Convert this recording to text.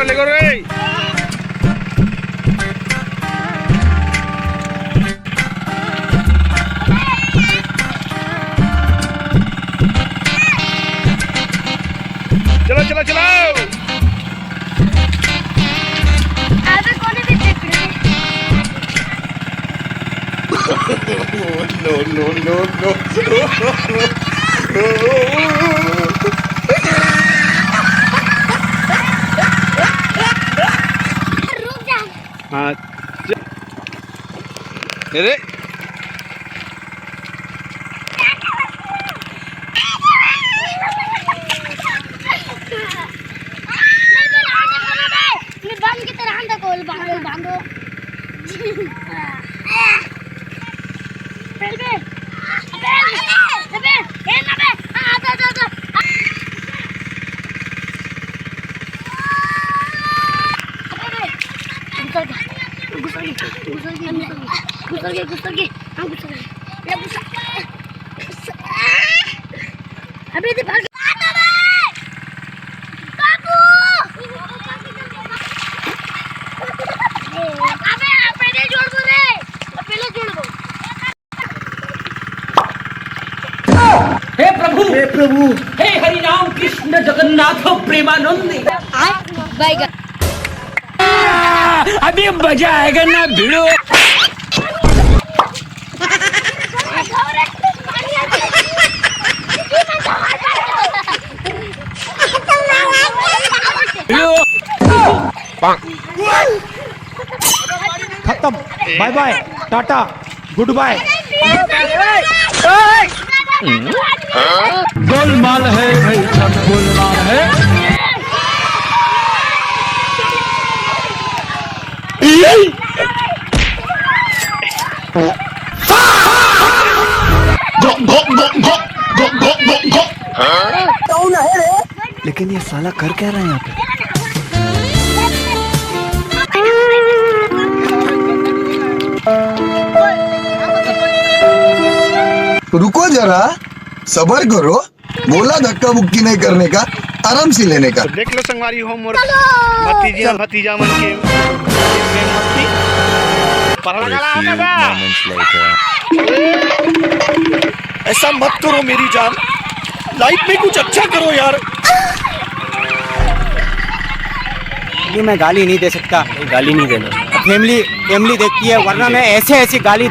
ले करो रे। चलो चलो चलो। No no no no. हाँ अरे हे प्रभु हे हरि राम कृष्ण जगन्नाथ प्रेमानंद। अभी मजा आएगा ना भिड़ो। खत्म। बाय बाय टाटा गुड बाय। गोलमाल है भाई सब गोलमाल है। लेकिन ये साला कर क्या रहा है यहाँ पे? रुको जरा सबर करो। बोला धक्का मुक्की नहीं करने का, आराम से लेने का। देख लो संगवारी होमवर्क भतीजा भतीजा मन के ऐसा मत करो मेरी जान, लाइफ में कुछ अच्छा करो यार। मैं गाली नहीं दे सकता। गाली नहीं देना। फैमिली देखती है, वरना मैं ऐसे गाली